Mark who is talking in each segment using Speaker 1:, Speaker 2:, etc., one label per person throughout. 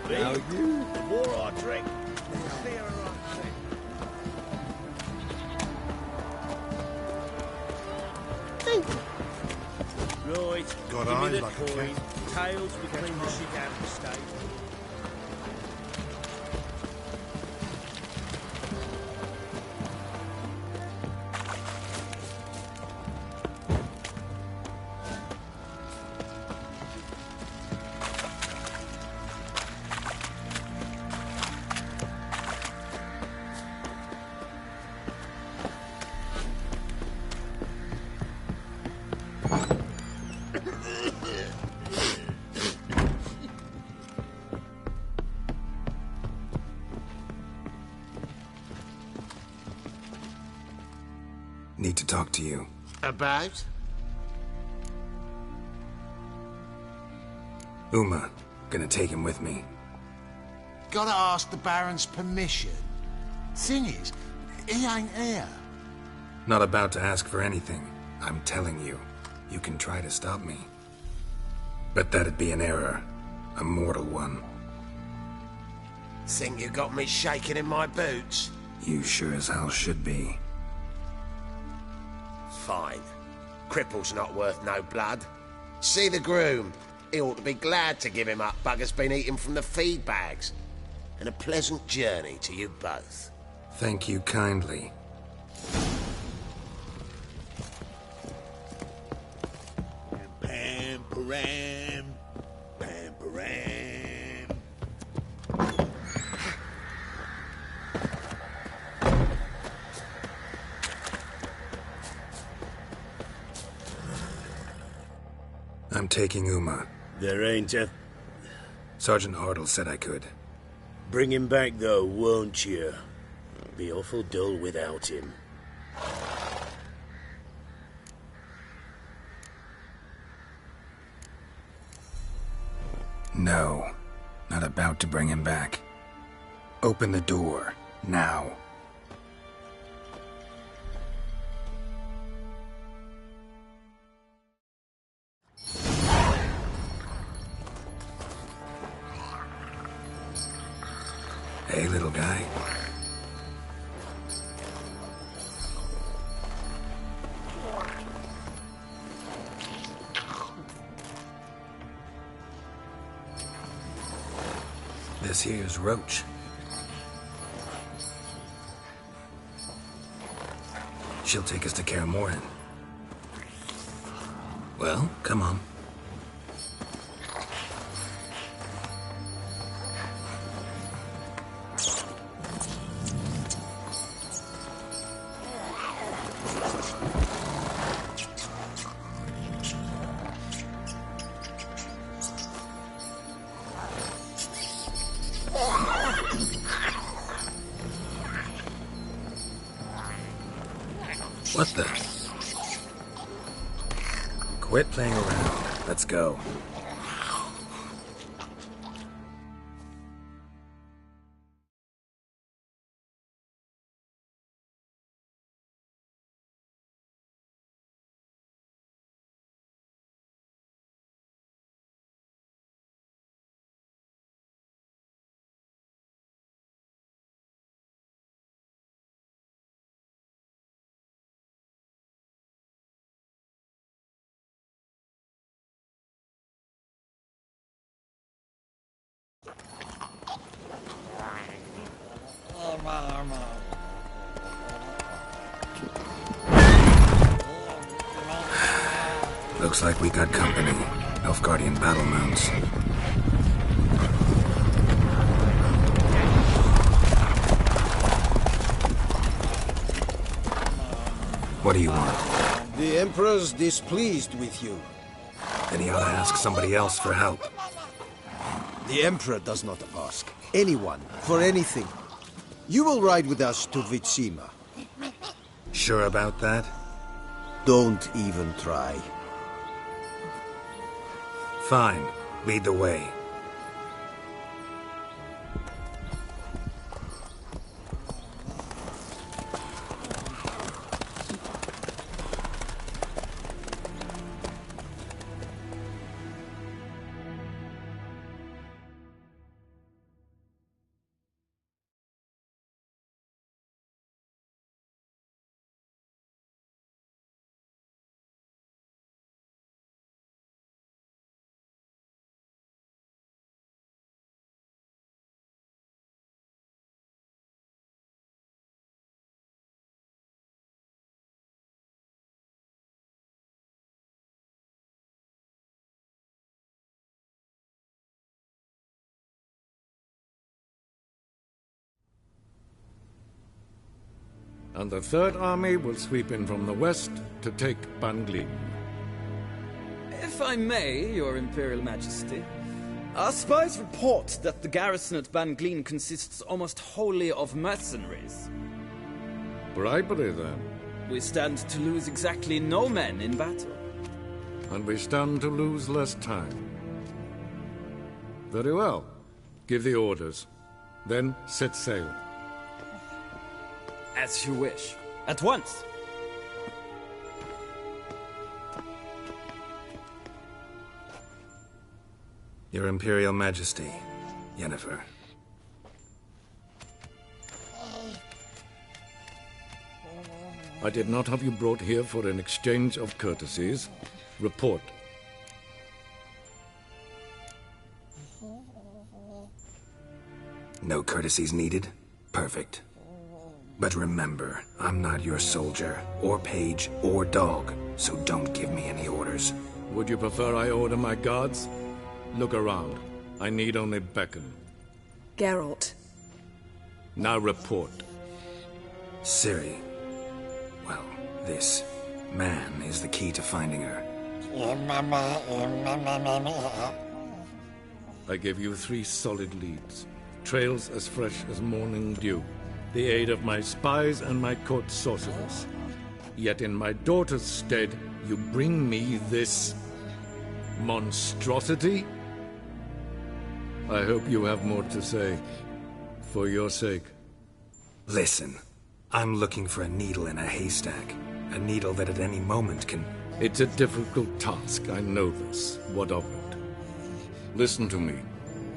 Speaker 1: Now you. The more I drink, the clearer I think. Right,
Speaker 2: Got
Speaker 1: give me
Speaker 2: eyes
Speaker 1: the
Speaker 2: like a
Speaker 1: coin.
Speaker 2: cat.
Speaker 1: Tails, we clean the shit out of the stable.
Speaker 3: Need to talk to you.
Speaker 4: About?
Speaker 3: Uma. Gonna take him with me.
Speaker 4: Gotta ask the Baron's permission. Thing is, he ain't here.
Speaker 3: Not about to ask for anything. I'm telling you. You can try to stop me. But that'd be an error. A mortal one.
Speaker 4: Think you got me shaking in my boots?
Speaker 3: You sure as hell should be.
Speaker 4: Fine. Cripple's not worth no blood. See the groom. He ought to be glad to give him up. Bugger's been eating from the feed bags. And a pleasant journey to you both.
Speaker 3: Thank you kindly.
Speaker 1: Pam, param, pam, param.
Speaker 3: I'm taking Uma.
Speaker 1: There ain't a...
Speaker 3: Sergeant Hartle said I could.
Speaker 1: Bring him back, though, won't you? Be awful dull without him.
Speaker 3: No. Not about to bring him back. Open the door. Now. Hey, little guy. This here's Roach. She'll take us to Kaer Morhen. Well, come on. What the? Quit playing around. Let's go. Looks like we got company. Nilfgaardian battle mounts. What do you want?
Speaker 5: The Emperor's displeased with you.
Speaker 3: Then he ought to ask somebody else for help.
Speaker 5: The Emperor does not ask anyone for anything. You will ride with us to Vitsima.
Speaker 3: Sure about that?
Speaker 5: Don't even try.
Speaker 3: Fine. Lead the way. and the Third Army will sweep in from the west to take Banglin.
Speaker 2: If I may, Your Imperial Majesty, our spies report that the garrison at Banglin consists almost wholly of mercenaries.
Speaker 3: Bribery, then.
Speaker 2: We stand to lose exactly no men in battle.
Speaker 3: And we stand to lose less time. Very well. Give the orders. Then set sail.
Speaker 2: As you wish. At once!
Speaker 3: Your Imperial Majesty, Yennefer. I did not have you brought here for an exchange of courtesies. Report. No courtesies needed? Perfect. But remember, I'm not your soldier, or page, or dog, so don't give me any orders. Would you prefer I order my guards? Look around. I need only beckon.
Speaker 6: Geralt.
Speaker 3: Now report. Ciri. Well, this man is the key to finding her. I give you 3 solid leads. Trails as fresh as morning dew. The aid of my spies and my court sorcerers. Yet in my daughter's stead, you bring me this monstrosity? I hope you have more to say. For your sake. Listen, I'm looking for a needle in a haystack. A needle that at any moment can... It's a difficult task, I know this. What of it? Listen to me.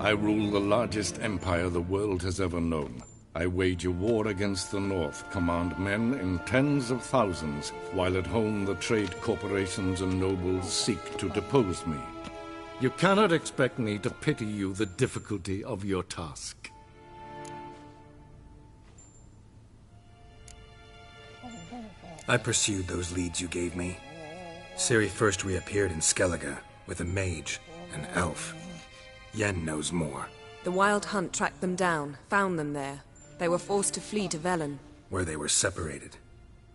Speaker 3: I rule the largest empire the world has ever known. I wage a war against the North, command men in tens of thousands, while at home the trade corporations and nobles seek to depose me. You cannot expect me to pity you the difficulty of your task. I pursued those leads you gave me. Ciri first reappeared in Skellige with a mage, an elf. Yen knows more.
Speaker 6: The Wild Hunt tracked them down, found them there. They were forced to flee to Velen.
Speaker 3: Where they were separated.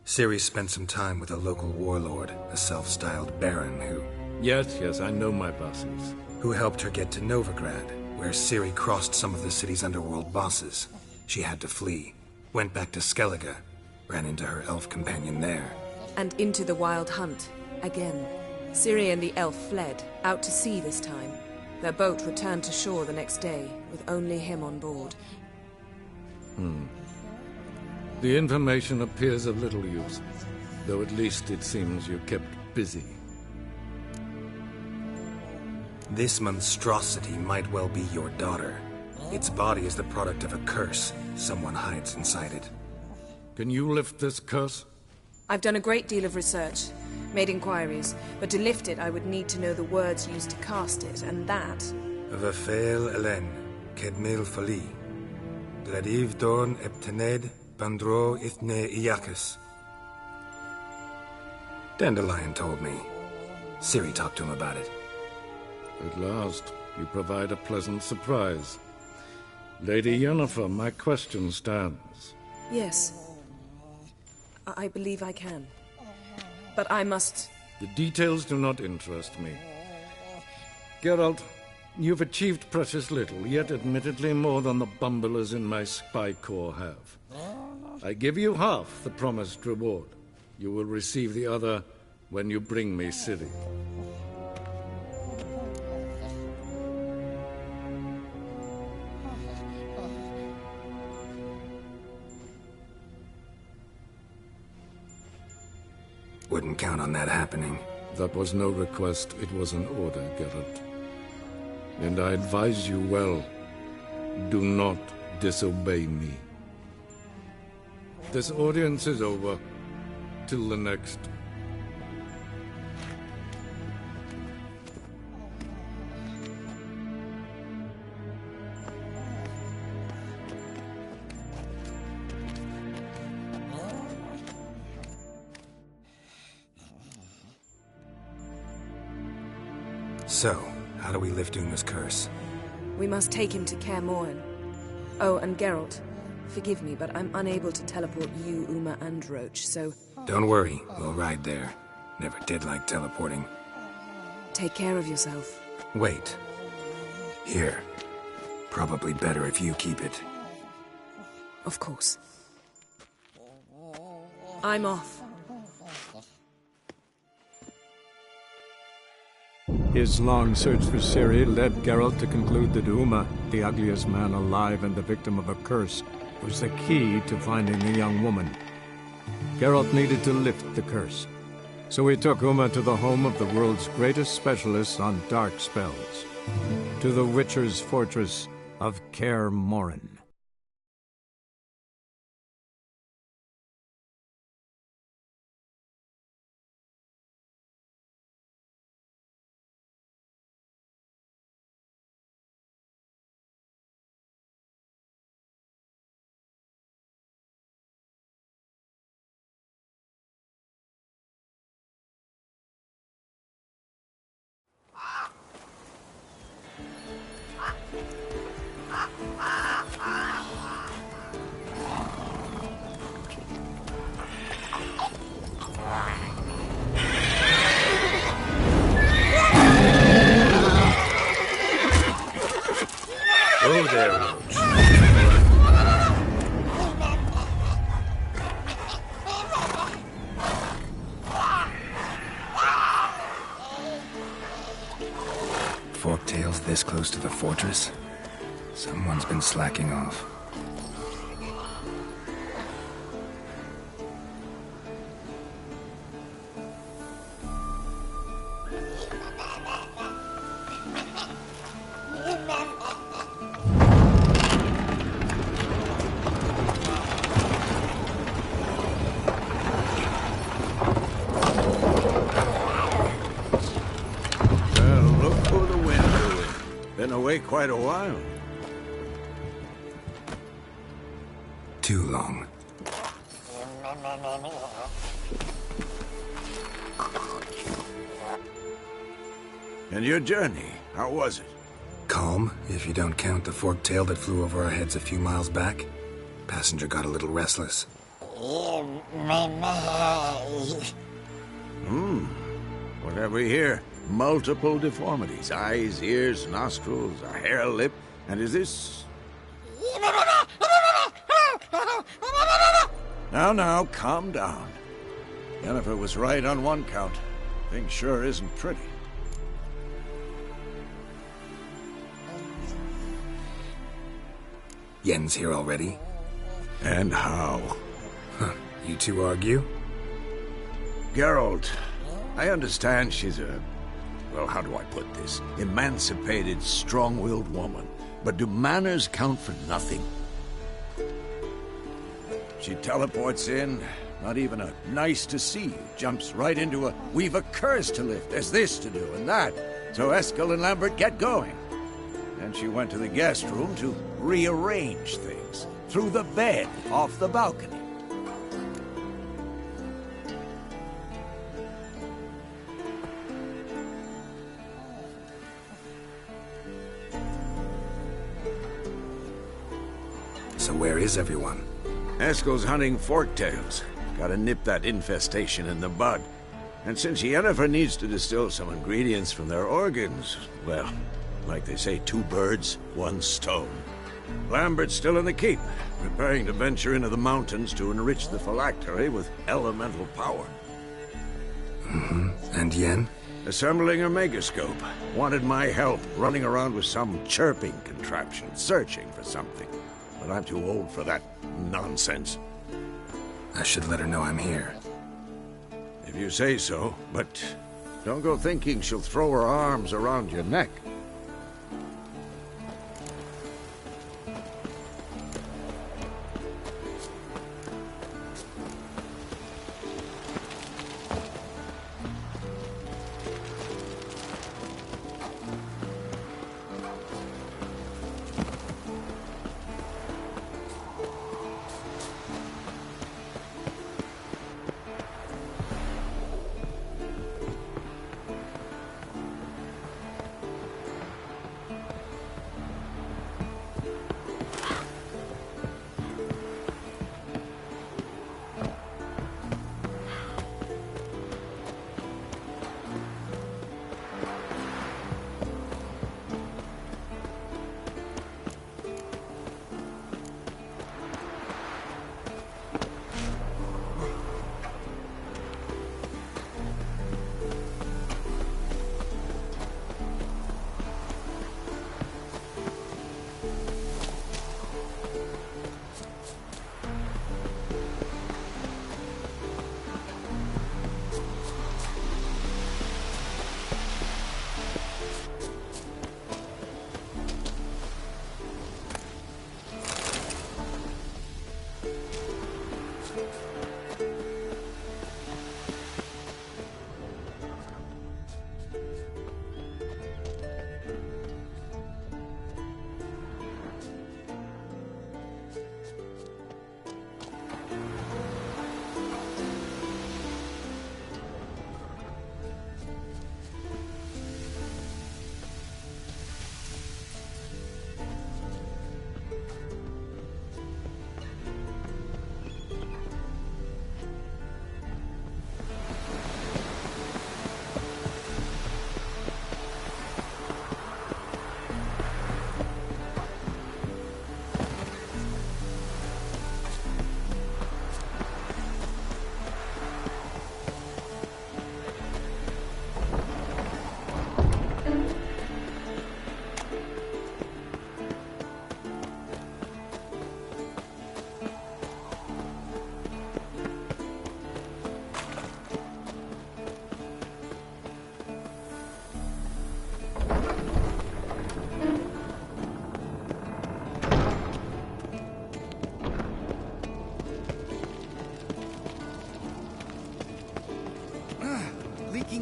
Speaker 3: Ciri spent some time with a local warlord, a self-styled baron who... Yes, I know my bosses. Who helped her get to Novigrad, where Ciri crossed some of the city's underworld bosses. She had to flee. Went back to Skellige. Ran into her elf companion there.
Speaker 6: And into the Wild Hunt, again. Ciri and the elf fled, out to sea this time. Their boat returned to shore the next day, with only him on board.
Speaker 3: The information appears of little use, though at least it seems you kept busy. This monstrosity might well be your daughter. Its body is the product of a curse. Someone hides inside it. Can you lift this curse?
Speaker 6: I've done a great deal of research, made inquiries, but to lift it I would need to know the words used to cast it, and that...
Speaker 3: Vafel Elen, Kedmil Fali, Gladiv Dorn Eptened, Bandro Ithne Iacus. Dandelion told me. Ciri talked to him about it. At last, you provide a pleasant surprise. Lady Yennefer, my question stands.
Speaker 6: Yes. I believe I can. But I must...
Speaker 3: The details do not interest me. Geralt, you've achieved precious little, yet admittedly more than the bumblers in my spy corps have. I give you half the promised reward. You will receive the other when you bring me Ciri. Wouldn't count on that happening. That was no request, it was an order, Geralt. And I advise you well, do not disobey me. This audience is over. Till the next. So, how do we lift Uma's curse?
Speaker 6: We must take him to Kaer Morhen. Oh, and Geralt, Forgive me, but I'm unable to teleport you, Uma, and Roach, so...
Speaker 3: Don't worry, we'll ride there. Never did like teleporting.
Speaker 6: Take care of yourself.
Speaker 3: Wait. Here. Probably better if you keep it.
Speaker 6: Of course. I'm off.
Speaker 3: His long search for Ciri led Geralt to conclude that Uma, the ugliest man alive and the victim of a curse, was the key to finding the young woman. Geralt needed to lift the curse, so he took Uma to the home of the world's greatest specialists on dark spells, to the Witcher's fortress of Kaer Morhen.
Speaker 1: Oh, there, Roach.
Speaker 3: Forktails this close to the fortress? Someone's been slacking off.
Speaker 5: Been away quite a while.
Speaker 3: Too long.
Speaker 5: And your journey, how was it?
Speaker 3: Calm, if you don't count the forktail that flew over our heads a few miles back. Passenger got a little restless.
Speaker 5: What have we here? Multiple deformities. Eyes, ears, nostrils, a hair lip. And is this... Now, calm down. Yennefer was right on one count. Thing sure isn't pretty.
Speaker 3: Yen's here already?
Speaker 5: And how?
Speaker 3: Huh. You two argue?
Speaker 5: Geralt, I understand she's a... well, how do I put this? Emancipated, strong-willed woman. But do manners count for nothing? She teleports in, not even a nice to see you, jumps right into a we've a curse to lift, there's this to do and that. So Eskel and Lambert get going. Then she went to the guest room to rearrange things. Through the bed, off the balcony.
Speaker 3: So where is everyone?
Speaker 5: Eskel's hunting forktails. Gotta nip that infestation in the bud. And since Yennefer needs to distill some ingredients from their organs, well, like they say, 2 birds, 1 stone. Lambert's still in the keep, preparing to venture into the mountains to enrich the phylactery with elemental power.
Speaker 3: And Yen?
Speaker 5: Assembling a megascope. Wanted my help running around with some chirping contraption, searching for something. But I'm too old for that nonsense.
Speaker 3: I should let her know I'm here.
Speaker 5: If you say so, but don't go thinking she'll throw her arms around your neck.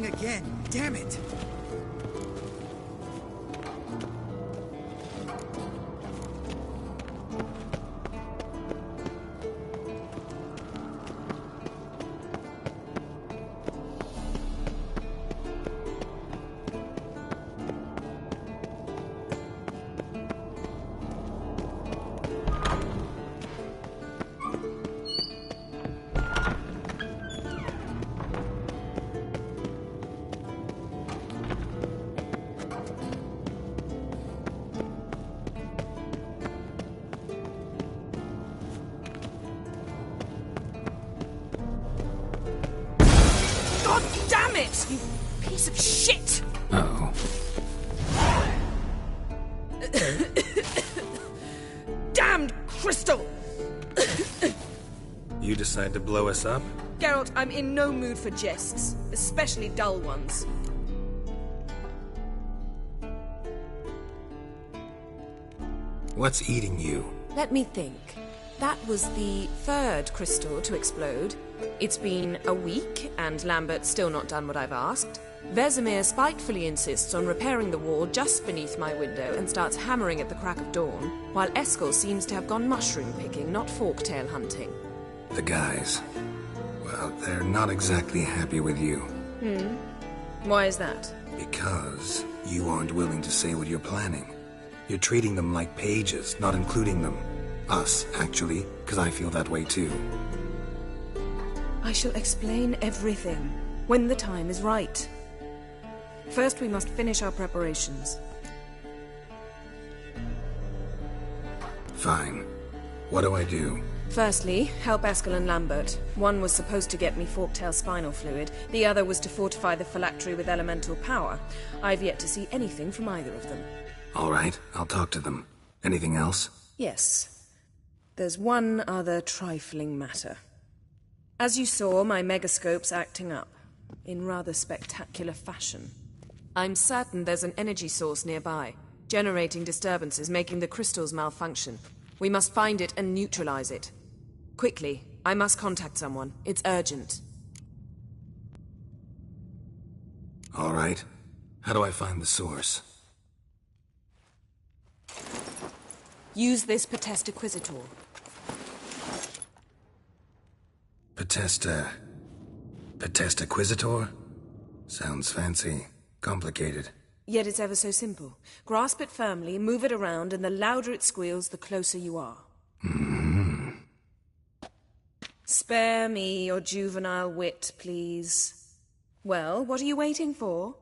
Speaker 7: ringing again. Damn it!
Speaker 6: God damn it, you piece of shit!
Speaker 3: Uh-oh.
Speaker 6: Damned crystal!
Speaker 3: You decide to blow us up?
Speaker 6: Geralt, I'm in no mood for jests, especially dull ones.
Speaker 3: What's eating you?
Speaker 6: Let me think. That was the third crystal to explode. It's been a week, and Lambert's still not done what I've asked. Vesemir spitefully insists on repairing the wall just beneath my window and starts hammering at the crack of dawn, while Eskel seems to have gone mushroom picking, not forktail hunting.
Speaker 3: The guys. Well, they're not exactly happy with you.
Speaker 6: Why is that?
Speaker 3: Because you aren't willing to say what you're planning. You're treating them like pages, not including them. Us, actually, because I feel that way too.
Speaker 6: I shall explain everything when the time is right. First, we must finish our preparations.
Speaker 3: Fine. What do I do?
Speaker 6: Firstly, help Eskel and Lambert. One was supposed to get me forktail spinal fluid, the other was to fortify the phylactery with elemental power. I've yet to see anything from either of them.
Speaker 3: All right, I'll talk to them. Anything else?
Speaker 6: Yes. There's one other trifling matter. As you saw, my megascope's acting up, in rather spectacular fashion. I'm certain there's an energy source nearby, generating disturbances, making the crystals malfunction. We must find it and neutralize it. Quickly, I must contact someone. It's urgent.
Speaker 3: All right. How do I find the source?
Speaker 6: Use this Potestaquizitor.
Speaker 3: Potestaquizitor? Sounds fancy. Complicated.
Speaker 6: Yet it's ever so simple. Grasp it firmly, move it around, and the louder it squeals, the closer you are. Spare me your juvenile wit, please. Well, what are you waiting for?